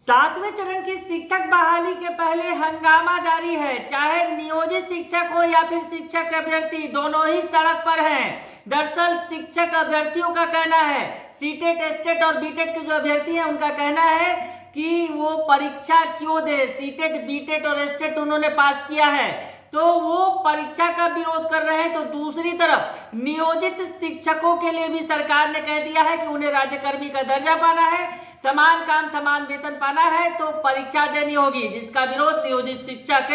सातवें चरण की शिक्षक बहाली के पहले हंगामा जारी है। चाहे नियोजित शिक्षक हो या फिर शिक्षक अभ्यर्थी, दोनों ही सड़क पर हैं। दरअसल शिक्षक अभ्यर्थियों का कहना है, सीटेट, एस्टेट और बीटेट के जो अभ्यर्थी हैं उनका कहना है कि वो परीक्षा क्यों दे। सीटेट, बीटेट और एस्टेट उन्होंने पास किया है तो वो परीक्षा का विरोध कर रहे हैं। तो दूसरी तरफ नियोजित शिक्षकों के लिए भी सरकार ने कह दिया है कि उन्हें राज्यकर्मी का दर्जा पाना है, समान काम समान वेतन पाना है तो परीक्षा देनी होगी, जिसका विरोध नियोजित शिक्षक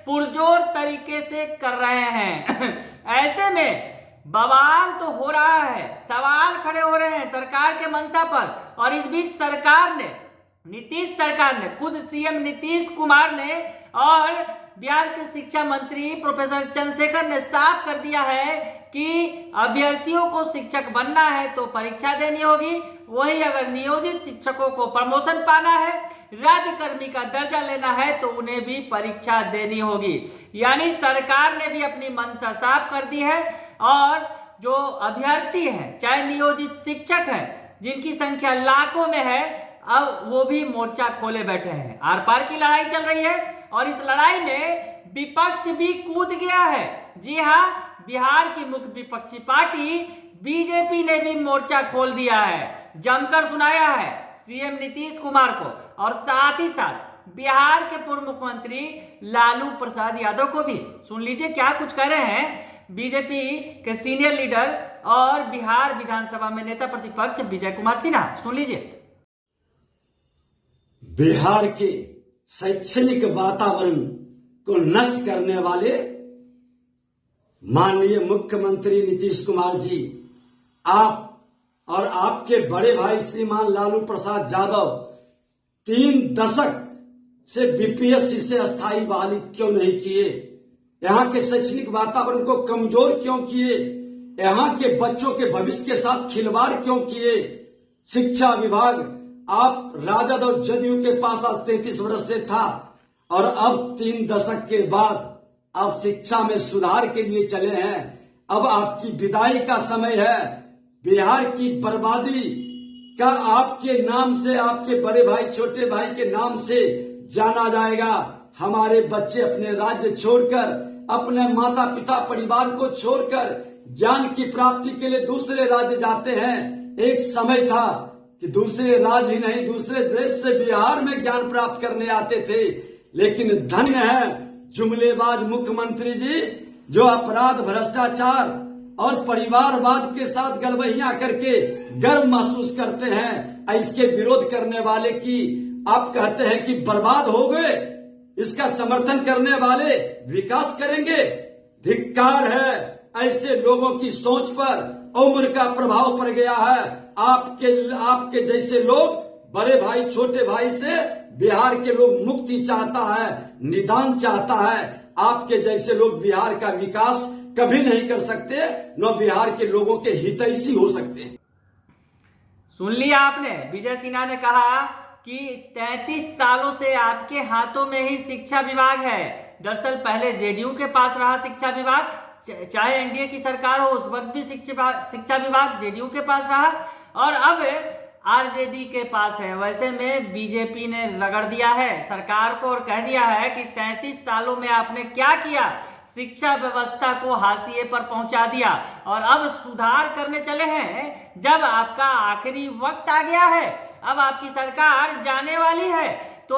पुरजोर तरीके से कर रहे हैं। ऐसे में बवाल तो हो रहा है, सवाल खड़े हो रहे हैं सरकार के मंशा पर। और इस बीच सरकार ने, नीतीश सरकार ने, खुद सीएम नीतीश कुमार ने और बिहार के शिक्षा मंत्री प्रोफेसर चंद्रशेखर ने साफ कर दिया है कि अभ्यर्थियों को शिक्षक बनना है तो परीक्षा देनी होगी। वही अगर नियोजित शिक्षकों को प्रमोशन पाना है, राज्यकर्मी का दर्जा लेना है तो उन्हें भी परीक्षा देनी होगी। यानी सरकार ने भी अपनी मंशा साफ कर दी है। और जो अभ्यर्थी हैं, चाहे नियोजित शिक्षक हैं जिनकी संख्या लाखों में है, अब वो भी मोर्चा खोले बैठे हैं। आर पार की लड़ाई चल रही है और इस लड़ाई में विपक्ष भी कूद गया है। जी हाँ, बिहार की मुख्य विपक्षी पार्टी बीजेपी ने भी मोर्चा खोल दिया है, जमकर सुनाया है सीएम नीतीश कुमार को और साथ ही साथ बिहार के पूर्व मुख्यमंत्री लालू प्रसाद यादव को भी। सुन लीजिए क्या कुछ कह रहे हैं बीजेपी के सीनियर लीडर और बिहार विधानसभा में नेता प्रतिपक्ष विजय कुमार सिन्हा। सुन लीजिए। बिहार के शैक्षणिक वातावरण को नष्ट करने वाले माननीय मुख्यमंत्री नीतीश कुमार जी, आप और आपके बड़े भाई श्रीमान लालू प्रसाद यादव 3 दशक से बीपीएससी से अस्थायी बहाली क्यों नहीं किए? यहाँ के शैक्षणिक वातावरण को कमजोर क्यों किए? यहाँ के बच्चों के भविष्य के साथ खिलवाड़ क्यों किए? शिक्षा विभाग आप राजद और जदयू के पास आज 33 वर्ष से था और अब 3 दशक के बाद आप शिक्षा में सुधार के लिए चले हैं। अब आपकी विदाई का समय है। बिहार की बर्बादी का आपके नाम से, आपके बड़े भाई छोटे भाई के नाम से जाना जाएगा। हमारे बच्चे अपने राज्य छोड़कर, अपने माता पिता परिवार को छोड़कर ज्ञान की प्राप्ति के लिए दूसरे राज्य जाते हैं। एक समय था कि दूसरे राज्य ही नहीं, दूसरे देश से बिहार में ज्ञान प्राप्त करने आते थे। लेकिन धन्य है जुमलेबाज मुख्यमंत्री जी, जो अपराध, भ्रष्टाचार और परिवारवाद के साथ गलबहियां करके गर्व महसूस करते हैं। इसके विरोध करने वाले की आप कहते हैं कि बर्बाद हो गए, इसका समर्थन करने वाले विकास करेंगे। धिक्कार है ऐसे लोगों की सोच पर। उम्र का प्रभाव पड़ गया है। आपके जैसे लोग बड़े भाई छोटे भाई से बिहार के लोग मुक्ति चाहता है, निदान चाहता है। आपके जैसे लोग बिहार का विकास कभी नहीं कर सकते, न बिहार के लोगों के हितैषी हो सकते हैं। सुन लिया आपने, विजय सिन्हा ने कहा कि 33 सालों से आपके हाथों में ही शिक्षा विभाग है। दरअसल पहले जेडीयू के पास रहा शिक्षा विभाग, चाहे एनडीए की सरकार हो उस वक्त भी शिक्षा विभाग जेडीयू के पास रहा और अब आरजेडी के पास है। वैसे में बीजेपी ने रगड़ दिया है सरकार को और कह दिया है कि 33 सालों में आपने क्या किया, शिक्षा व्यवस्था को हाशिए पर पहुंचा दिया और अब सुधार करने चले हैं। जब आपका आखिरी वक्त आ गया है, अब आपकी सरकार जाने वाली है, तो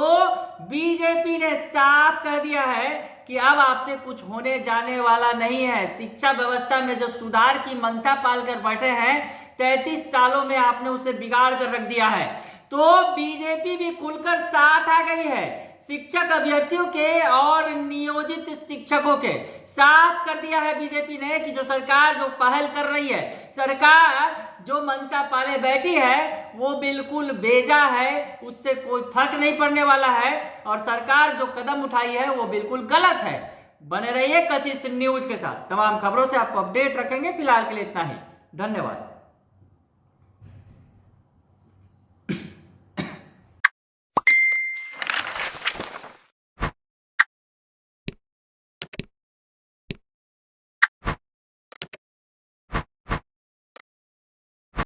बीजेपी ने साफ कह दिया है कि अब आपसे कुछ होने जाने वाला नहीं है। शिक्षा व्यवस्था में जो सुधार की मंशा पाल कर बैठे हैं, 33 सालों में आपने उसे बिगाड़ कर रख दिया है। तो बीजेपी भी खुलकर साथ आ गई है शिक्षक अभ्यर्थियों के और नियोजित शिक्षकों के। साफ कर दिया है बीजेपी ने कि जो सरकार जो पहल कर रही है, सरकार जो मंशा पाले बैठी है, वो बिल्कुल बेजा है, उससे कोई फर्क नहीं पड़ने वाला है और सरकार जो कदम उठाई है वो बिल्कुल गलत है। बने रहिए कशिश न्यूज के साथ, तमाम खबरों से आपको अपडेट रखेंगे। फिलहाल के लिए इतना ही, धन्यवाद।